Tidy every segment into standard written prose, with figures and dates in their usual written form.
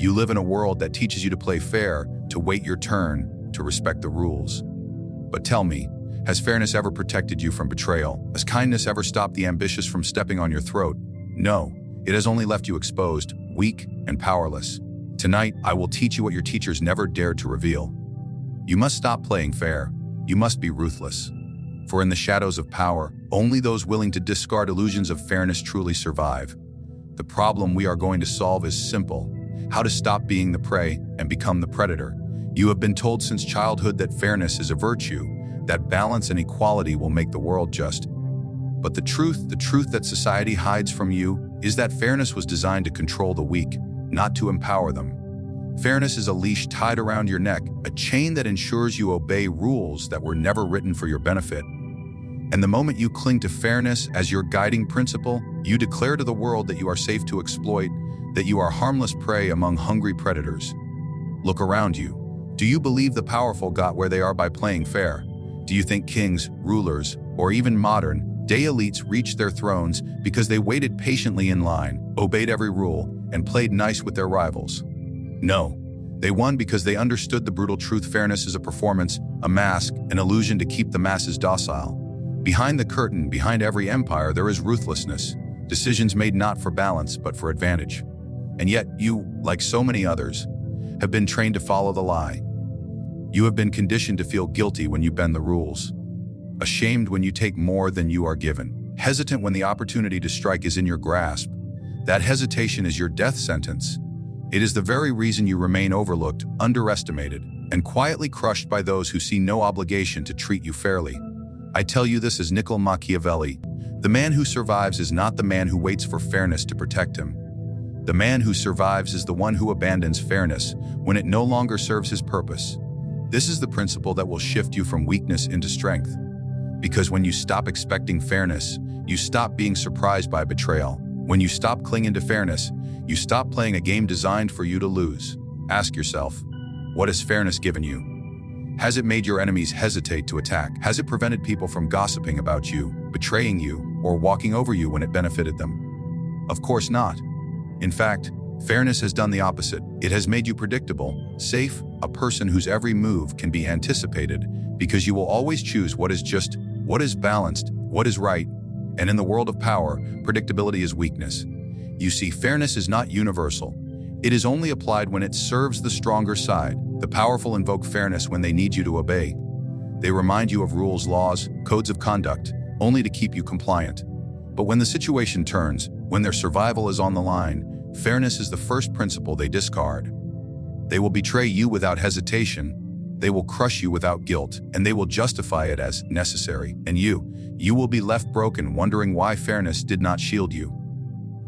You live in a world that teaches you to play fair, to wait your turn, to respect the rules. But tell me, has fairness ever protected you from betrayal? Has kindness ever stopped the ambitious from stepping on your throat? No, it has only left you exposed, weak, and powerless. Tonight, I will teach you what your teachers never dared to reveal. You must stop playing fair. You must be ruthless. For in the shadows of power, only those willing to discard illusions of fairness truly survive. The problem we are going to solve is simple: how to stop being the prey and become the predator. You have been told since childhood that fairness is a virtue, that balance and equality will make the world just. But the truth that society hides from you is that fairness was designed to control the weak, not to empower them. Fairness is a leash tied around your neck, a chain that ensures you obey rules that were never written for your benefit. And the moment you cling to fairness as your guiding principle, you declare to the world that you are safe to exploit, that you are harmless prey among hungry predators. Look around you. Do you believe the powerful got where they are by playing fair? Do you think kings, rulers, or even modern-day elites reached their thrones because they waited patiently in line, obeyed every rule, and played nice with their rivals? No. They won because they understood the brutal truth: fairness is a performance, a mask, an illusion to keep the masses docile. Behind the curtain, behind every empire, there is ruthlessness, decisions made not for balance, but for advantage. And yet you, like so many others, have been trained to follow the lie. You have been conditioned to feel guilty when you bend the rules, ashamed when you take more than you are given, hesitant when the opportunity to strike is in your grasp. That hesitation is your death sentence. It is the very reason you remain overlooked, underestimated, and quietly crushed by those who see no obligation to treat you fairly. I tell you this as Machiavelli. The man who survives is not the man who waits for fairness to protect him. The man who survives is the one who abandons fairness when it no longer serves his purpose. This is the principle that will shift you from weakness into strength. Because when you stop expecting fairness, you stop being surprised by betrayal. When you stop clinging to fairness, you stop playing a game designed for you to lose. Ask yourself, what has fairness given you? Has it made your enemies hesitate to attack? Has it prevented people from gossiping about you, betraying you, or walking over you when it benefited them? Of course not. In fact, fairness has done the opposite. It has made you predictable, safe, a person whose every move can be anticipated, because you will always choose what is just, what is balanced, what is right. And in the world of power, predictability is weakness. You see, fairness is not universal. It is only applied when it serves the stronger side. The powerful invoke fairness when they need you to obey. They remind you of rules, laws, codes of conduct, only to keep you compliant. But when the situation turns, when their survival is on the line, fairness is the first principle they discard. They will betray you without hesitation. They will crush you without guilt, and they will justify it as necessary. And you will be left broken, wondering why fairness did not shield you.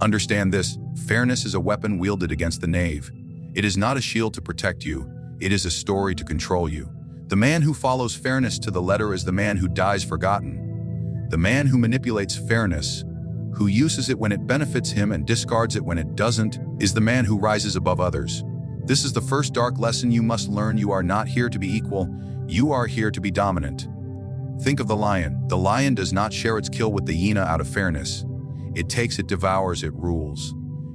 Understand this: fairness is a weapon wielded against the knave. It is not a shield to protect you. It is a story to control you. The man who follows fairness to the letter is the man who dies forgotten. The man who manipulates fairness, who uses it when it benefits him and discards it when it doesn't, is the man who rises above others. This is the first dark lesson you must learn. You are not here to be equal. You are here to be dominant. Think of the lion. The lion does not share its kill with the hyena out of fairness. It takes, it devours, it rules.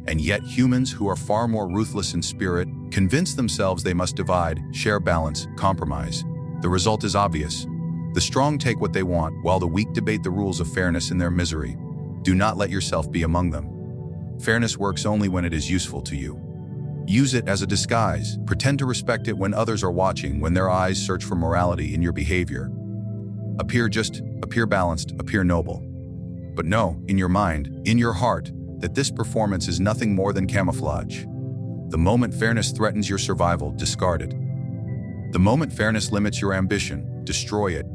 And yet humans, who are far more ruthless in spirit, convince themselves they must divide, share, balance, compromise. The result is obvious. The strong take what they want, while the weak debate the rules of fairness in their misery. Do not let yourself be among them. Fairness works only when it is useful to you. Use it as a disguise. Pretend to respect it when others are watching, when their eyes search for morality in your behavior. Appear just, appear balanced, appear noble. But know, in your mind, in your heart, that this performance is nothing more than camouflage. The moment fairness threatens your survival, discard it. The moment fairness limits your ambition, destroy it.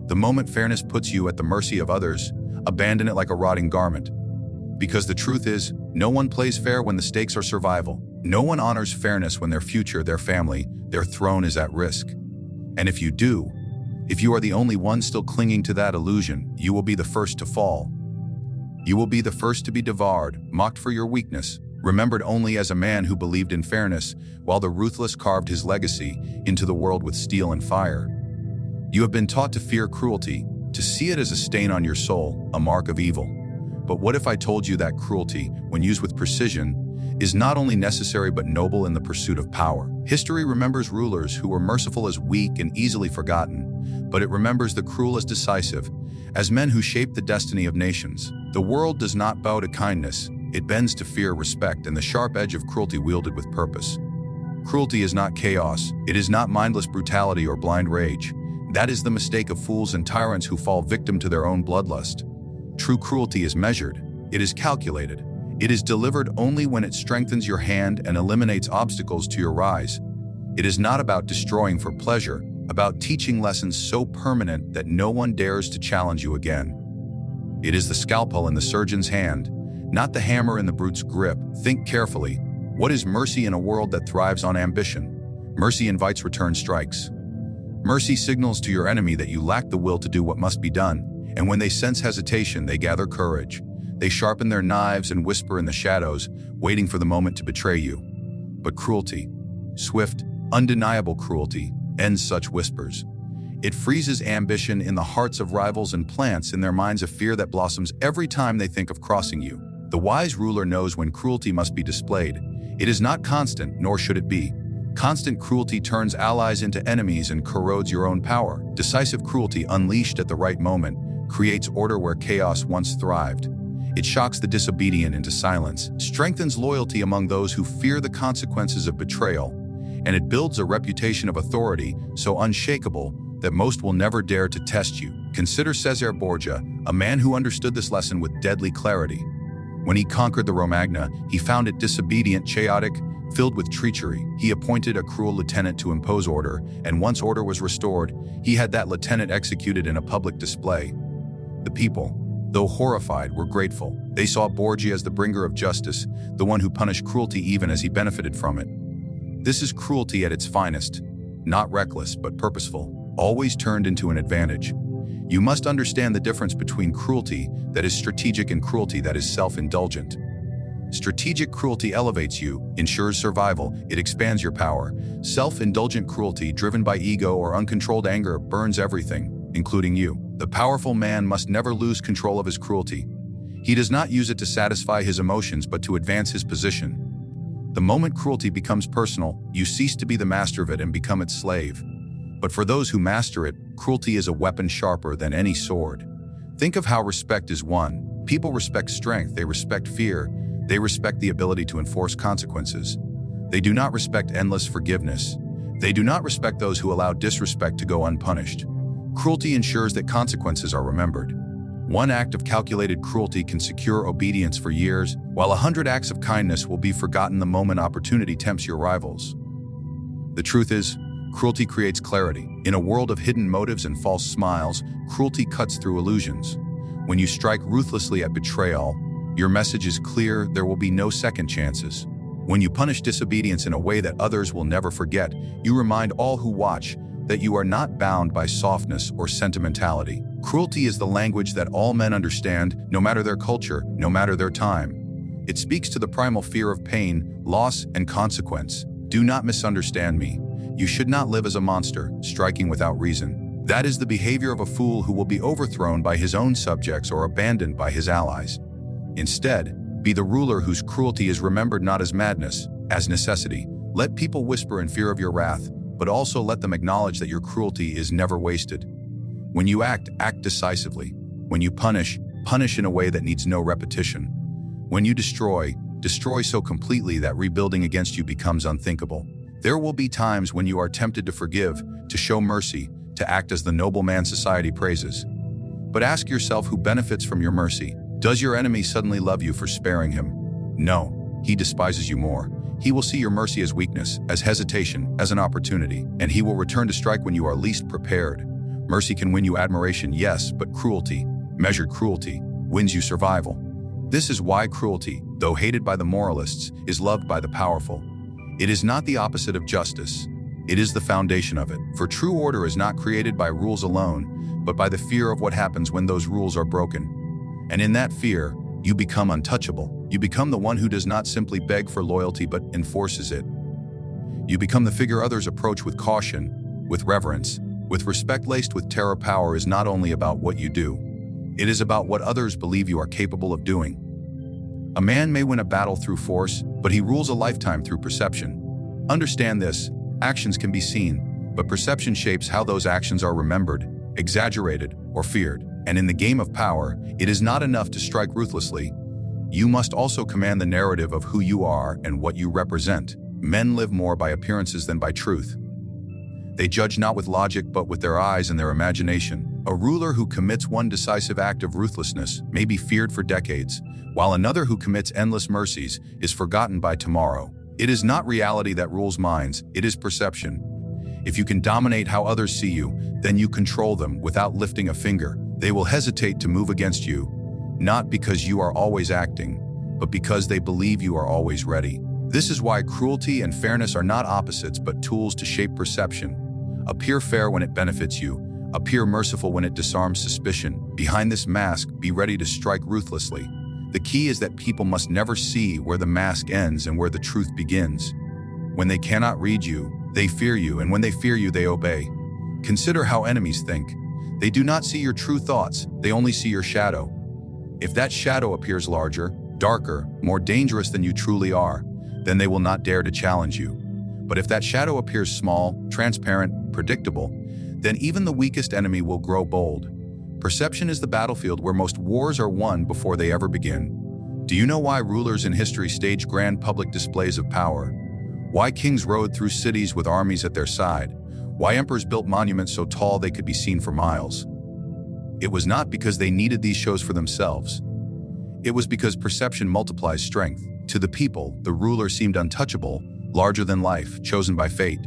The moment fairness puts you at the mercy of others, abandon it like a rotting garment. Because the truth is, no one plays fair when the stakes are survival. No one honors fairness when their future, their family, their throne is at risk. And if you do, if you are the only one still clinging to that illusion, you will be the first to fall. You will be the first to be devoured, mocked for your weakness, remembered only as a man who believed in fairness, while the ruthless carved his legacy into the world with steel and fire. You have been taught to fear cruelty, to see it as a stain on your soul, a mark of evil. But what if I told you that cruelty, when used with precision, is not only necessary but noble in the pursuit of power. History remembers rulers who were merciful as weak and easily forgotten, but it remembers the cruel as decisive, as men who shaped the destiny of nations. The world does not bow to kindness, it bends to fear, respect, and the sharp edge of cruelty wielded with purpose. Cruelty is not chaos, it is not mindless brutality or blind rage. That is the mistake of fools and tyrants who fall victim to their own bloodlust. True cruelty is measured, it is calculated. It is delivered only when it strengthens your hand and eliminates obstacles to your rise. It is not about destroying for pleasure, about teaching lessons so permanent that no one dares to challenge you again. It is the scalpel in the surgeon's hand, not the hammer in the brute's grip. Think carefully. What is mercy in a world that thrives on ambition? Mercy invites return strikes. Mercy signals to your enemy that you lack the will to do what must be done, and when they sense hesitation, they gather courage. They sharpen their knives and whisper in the shadows, waiting for the moment to betray you. But cruelty, swift, undeniable cruelty, ends such whispers. It freezes ambition in the hearts of rivals and plants in their minds a fear that blossoms every time they think of crossing you. The wise ruler knows when cruelty must be displayed. It is not constant, nor should it be. Constant cruelty turns allies into enemies and corrodes your own power. Decisive cruelty, unleashed at the right moment, creates order where chaos once thrived. It shocks the disobedient into silence, strengthens loyalty among those who fear the consequences of betrayal, and it builds a reputation of authority so unshakable that most will never dare to test you. Consider Cesare Borgia, a man who understood this lesson with deadly clarity. When he conquered the Romagna, he found it disobedient, chaotic, filled with treachery. He appointed a cruel lieutenant to impose order, and once order was restored, he had that lieutenant executed in a public display. The people, though horrified, were grateful. They saw Borgia as the bringer of justice, the one who punished cruelty even as he benefited from it. This is cruelty at its finest, not reckless but purposeful, always turned into an advantage. You must understand the difference between cruelty that is strategic and cruelty that is self-indulgent. Strategic cruelty elevates you, ensures survival, it expands your power. Self-indulgent cruelty, driven by ego or uncontrolled anger, burns everything, including you. The powerful man must never lose control of his cruelty. He does not use it to satisfy his emotions but to advance his position. The moment cruelty becomes personal, you cease to be the master of it and become its slave. But for those who master it, cruelty is a weapon sharper than any sword. Think of how respect is won. People respect strength, they respect fear, they respect the ability to enforce consequences. They do not respect endless forgiveness. They do not respect those who allow disrespect to go unpunished. Cruelty ensures that consequences are remembered. One act of calculated cruelty can secure obedience for years, while 100 acts of kindness will be forgotten the moment opportunity tempts your rivals. The truth is, cruelty creates clarity. In a world of hidden motives and false smiles, cruelty cuts through illusions. When you strike ruthlessly at betrayal, your message is clear: there will be no second chances. When you punish disobedience in a way that others will never forget, you remind all who watch that you are not bound by softness or sentimentality. Cruelty is the language that all men understand, no matter their culture, no matter their time. It speaks to the primal fear of pain, loss, and consequence. Do not misunderstand me. You should not live as a monster, striking without reason. That is the behavior of a fool who will be overthrown by his own subjects or abandoned by his allies. Instead, be the ruler whose cruelty is remembered not as madness, as necessity. Let people whisper in fear of your wrath, but also let them acknowledge that your cruelty is never wasted. When you act, act decisively. When you punish, punish in a way that needs no repetition. When you destroy, destroy so completely that rebuilding against you becomes unthinkable. There will be times when you are tempted to forgive, to show mercy, to act as the noble man society praises. But ask yourself who benefits from your mercy. Does your enemy suddenly love you for sparing him? No, he despises you more. He will see your mercy as weakness, as hesitation, as an opportunity, and he will return to strike when you are least prepared. Mercy can win you admiration, yes, but cruelty, measured cruelty, wins you survival. This is why cruelty, though hated by the moralists, is loved by the powerful. It is not the opposite of justice. It is the foundation of it. For true order is not created by rules alone, but by the fear of what happens when those rules are broken. And in that fear, you become untouchable. You become the one who does not simply beg for loyalty but enforces it. You become the figure others approach with caution, with reverence, with respect laced with terror. Power is not only about what you do, it is about what others believe you are capable of doing. A man may win a battle through force, but he rules a lifetime through perception. Understand this: actions can be seen, but perception shapes how those actions are remembered, exaggerated, or feared. And in the game of power, it is not enough to strike ruthlessly. You must also command the narrative of who you are and what you represent. Men live more by appearances than by truth. They judge not with logic but with their eyes and their imagination. A ruler who commits one decisive act of ruthlessness may be feared for decades, while another who commits endless mercies is forgotten by tomorrow. It is not reality that rules minds, it is perception. If you can dominate how others see you, then you control them without lifting a finger. They will hesitate to move against you, not because you are always acting, but because they believe you are always ready. This is why cruelty and fairness are not opposites but tools to shape perception. Appear fair when it benefits you. Appear merciful when it disarms suspicion. Behind this mask, be ready to strike ruthlessly. The key is that people must never see where the mask ends and where the truth begins. When they cannot read you, they fear you, and when they fear you, they obey. Consider how enemies think. They do not see your true thoughts, they only see your shadow. If that shadow appears larger, darker, more dangerous than you truly are, then they will not dare to challenge you. But if that shadow appears small, transparent, predictable, then even the weakest enemy will grow bold. Perception is the battlefield where most wars are won before they ever begin. Do you know why rulers in history stage grand public displays of power? Why kings rode through cities with armies at their side? Why emperors built monuments so tall they could be seen for miles? It was not because they needed these shows for themselves. It was because perception multiplies strength. To the people, the ruler seemed untouchable, larger than life, chosen by fate.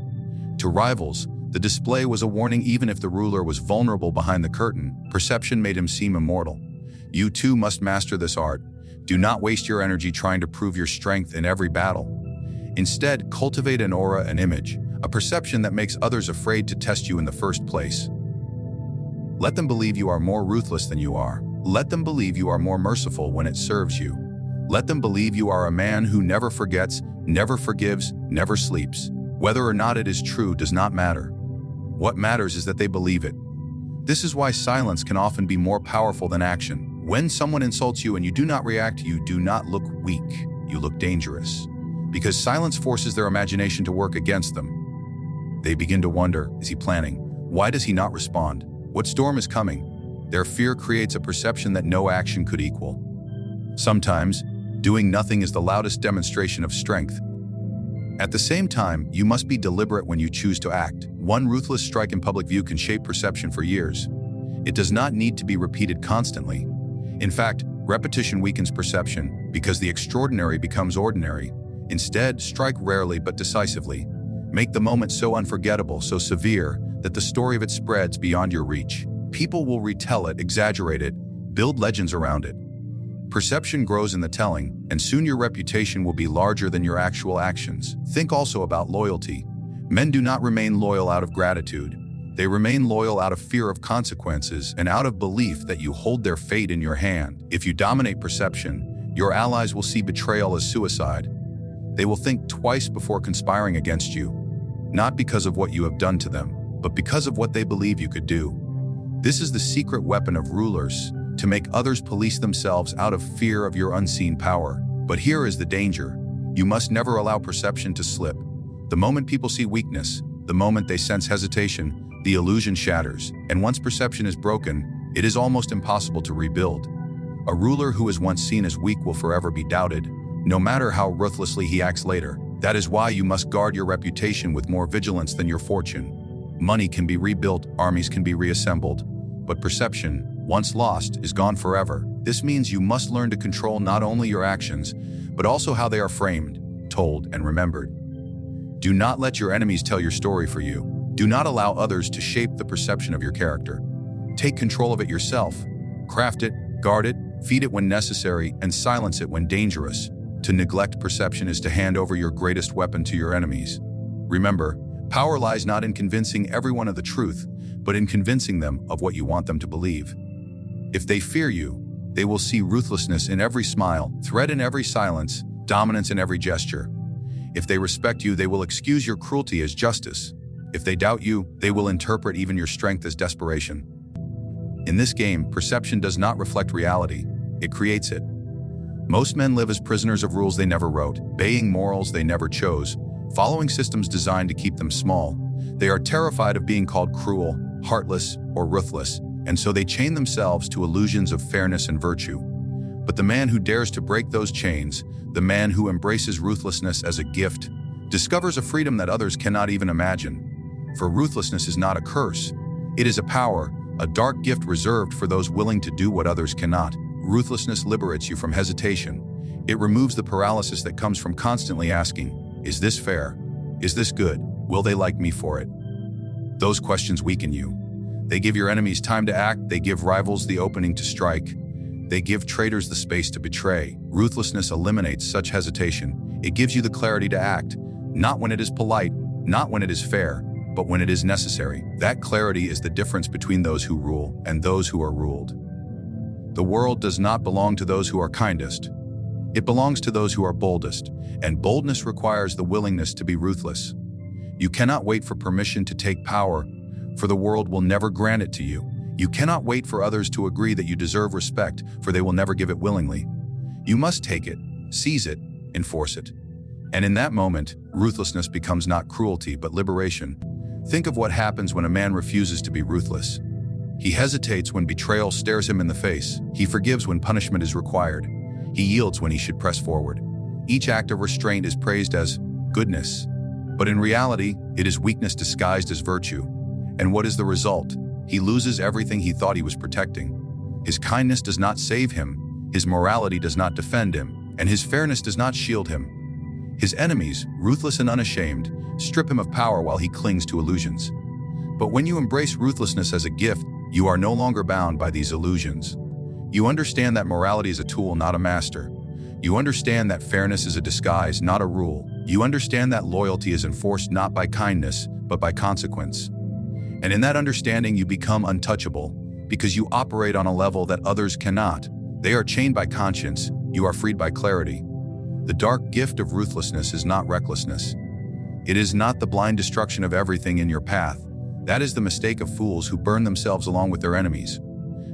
To rivals, the display was a warning. Even if the ruler was vulnerable behind the curtain, perception made him seem immortal. You too must master this art. Do not waste your energy trying to prove your strength in every battle. Instead, cultivate an aura, an image, a perception that makes others afraid to test you in the first place. Let them believe you are more ruthless than you are. Let them believe you are more merciful when it serves you. Let them believe you are a man who never forgets, never forgives, never sleeps. Whether or not it is true does not matter. What matters is that they believe it. This is why silence can often be more powerful than action. When someone insults you and you do not react, you do not look weak, you look dangerous. Because silence forces their imagination to work against them. They begin to wonder, is he planning? Why does he not respond? What storm is coming? Their fear creates a perception that no action could equal. Sometimes, doing nothing is the loudest demonstration of strength. At the same time, you must be deliberate when you choose to act. One ruthless strike in public view can shape perception for years. It does not need to be repeated constantly. In fact, repetition weakens perception because the extraordinary becomes ordinary. Instead, strike rarely but decisively. Make the moment so unforgettable, so severe, that the story of it spreads beyond your reach. People will retell it, exaggerate it, build legends around it. Perception grows in the telling, and soon your reputation will be larger than your actual actions. Think also about loyalty. Men do not remain loyal out of gratitude. They remain loyal out of fear of consequences and out of belief that you hold their fate in your hand. If you dominate perception, your allies will see betrayal as suicide. They will think twice before conspiring against you, not because of what you have done to them, but because of what they believe you could do. This is the secret weapon of rulers, to make others police themselves out of fear of your unseen power. But here is the danger. You must never allow perception to slip. The moment people see weakness, the moment they sense hesitation, the illusion shatters. And once perception is broken, it is almost impossible to rebuild. A ruler who is once seen as weak will forever be doubted, no matter how ruthlessly he acts later. That is why you must guard your reputation with more vigilance than your fortune. Money can be rebuilt, armies can be reassembled, but perception, once lost, is gone forever. This means you must learn to control not only your actions, but also how they are framed, told, and remembered. Do not let your enemies tell your story for you. Do not allow others to shape the perception of your character. Take control of it yourself. Craft it, guard it, feed it when necessary, and silence it when dangerous. To neglect perception is to hand over your greatest weapon to your enemies. Remember, power lies not in convincing everyone of the truth, but in convincing them of what you want them to believe. If they fear you, they will see ruthlessness in every smile, threat in every silence, dominance in every gesture. If they respect you, they will excuse your cruelty as justice. If they doubt you, they will interpret even your strength as desperation. In this game, perception does not reflect reality, it creates it. Most men live as prisoners of rules they never wrote, obeying morals they never chose, following systems designed to keep them small. They are terrified of being called cruel, heartless, or ruthless, and so they chain themselves to illusions of fairness and virtue. But the man who dares to break those chains, the man who embraces ruthlessness as a gift, discovers a freedom that others cannot even imagine. For ruthlessness is not a curse. It is a power, a dark gift reserved for those willing to do what others cannot. Ruthlessness liberates you from hesitation. It removes the paralysis that comes from constantly asking, is this fair? Is this good? Will they like me for it? Those questions weaken you. They give your enemies time to act. They give rivals the opening to strike. They give traitors the space to betray. Ruthlessness eliminates such hesitation. It gives you the clarity to act, not when it is polite, not when it is fair, but when it is necessary. That clarity is the difference between those who rule and those who are ruled. The world does not belong to those who are kindest. It belongs to those who are boldest, and boldness requires the willingness to be ruthless. You cannot wait for permission to take power, for the world will never grant it to you. You cannot wait for others to agree that you deserve respect, for they will never give it willingly. You must take it, seize it, enforce it. And in that moment, ruthlessness becomes not cruelty, but liberation. Think of what happens when a man refuses to be ruthless. He hesitates when betrayal stares him in the face. He forgives when punishment is required. He yields when he should press forward. Each act of restraint is praised as goodness, but in reality, it is weakness disguised as virtue. And what is the result? He loses everything he thought he was protecting. His kindness does not save him, his morality does not defend him, and his fairness does not shield him. His enemies, ruthless and unashamed, strip him of power while he clings to illusions. But when you embrace ruthlessness as a gift, you are no longer bound by these illusions. You understand that morality is a tool, not a master. You understand that fairness is a disguise, not a rule. You understand that loyalty is enforced not by kindness, but by consequence. And in that understanding, you become untouchable, because you operate on a level that others cannot. They are chained by conscience, you are freed by clarity. The dark gift of ruthlessness is not recklessness. It is not the blind destruction of everything in your path. That is the mistake of fools who burn themselves along with their enemies.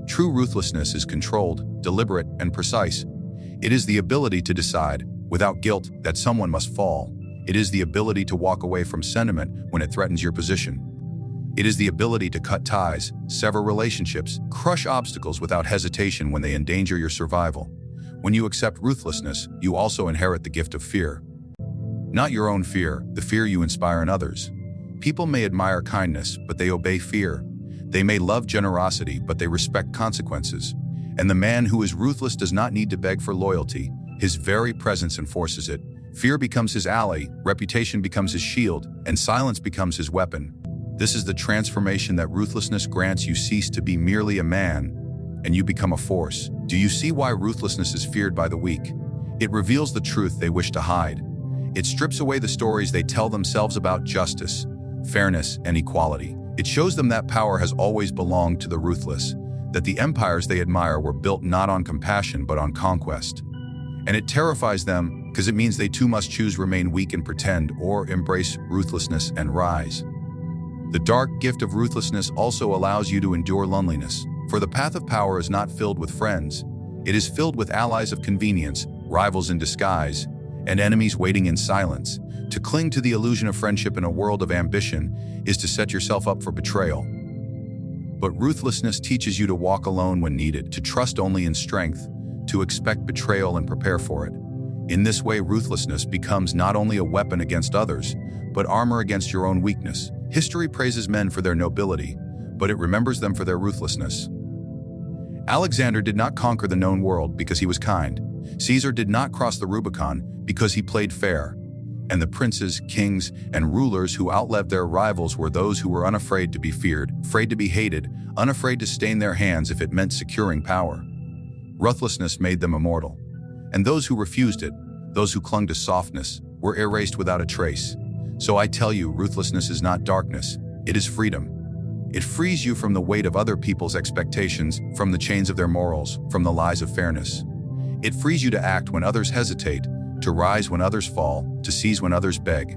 True ruthlessness is controlled, deliberate, and precise. It is the ability to decide, without guilt, that someone must fall. It is the ability to walk away from sentiment when it threatens your position. It is the ability to cut ties, sever relationships, crush obstacles without hesitation when they endanger your survival. When you accept ruthlessness, you also inherit the gift of fear. Not your own fear, the fear you inspire in others. People may admire kindness, but they obey fear. They may love generosity, but they respect consequences. And the man who is ruthless does not need to beg for loyalty. His very presence enforces it. Fear becomes his ally, reputation becomes his shield, and silence becomes his weapon. This is the transformation that ruthlessness grants. You cease to be merely a man, and you become a force. Do you see why ruthlessness is feared by the weak? It reveals the truth they wish to hide. It strips away the stories they tell themselves about justice, fairness, and equality. It shows them that power has always belonged to the ruthless, that the empires they admire were built not on compassion but on conquest. And it terrifies them because it means they too must choose remain weak and pretend, or embrace ruthlessness and rise. The dark gift of ruthlessness also allows you to endure loneliness, for the path of power is not filled with friends. It is filled with allies of convenience, rivals in disguise, and enemies waiting in silence. To cling to the illusion of friendship in a world of ambition is to set yourself up for betrayal. But ruthlessness teaches you to walk alone when needed, to trust only in strength, to expect betrayal and prepare for it. In this way, ruthlessness becomes not only a weapon against others, but armor against your own weakness. History praises men for their nobility, but it remembers them for their ruthlessness. Alexander did not conquer the known world because he was kind. Caesar did not cross the Rubicon because he played fair. And the princes, kings, and rulers who outlived their rivals were those who were unafraid to be feared, afraid to be hated, unafraid to stain their hands if it meant securing power. Ruthlessness made them immortal. And those who refused it, those who clung to softness, were erased without a trace. So I tell you, ruthlessness is not darkness, it is freedom. It frees you from the weight of other people's expectations, from the chains of their morals, from the lies of fairness. It frees you to act when others hesitate, to rise when others fall, to seize when others beg.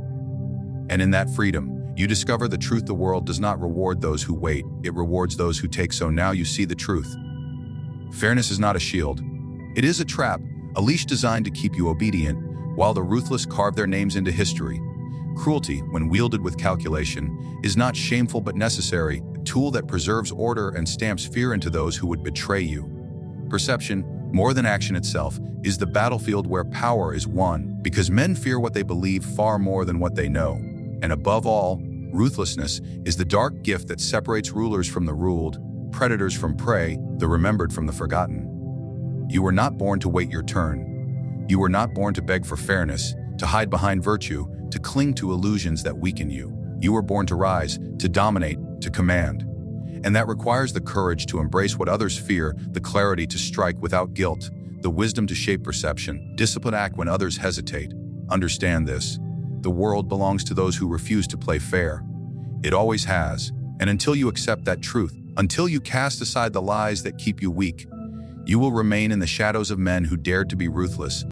And in that freedom, you discover the truth. The world does not reward those who wait, it rewards those who take. So now you see the truth. Fairness is not a shield. It is a trap, A leash designed to keep you obedient, while the ruthless carve their names into history. Cruelty, when wielded with calculation, is not shameful but necessary, a tool that preserves order and stamps fear into those who would betray you. Perception, more than action itself, is the battlefield where power is won, because men fear what they believe far more than what they know. And above all, ruthlessness is the dark gift that separates rulers from the ruled, predators from prey, the remembered from the forgotten. You were not born to wait your turn. You were not born to beg for fairness, to hide behind virtue, to cling to illusions that weaken you. You were born to rise, to dominate, to command. And that requires the courage to embrace what others fear, the clarity to strike without guilt, the wisdom to shape perception, discipline act when others hesitate. Understand this. The world belongs to those who refuse to play fair. It always has. And until you accept that truth, until you cast aside the lies that keep you weak, you will remain in the shadows of men who dared to be ruthless.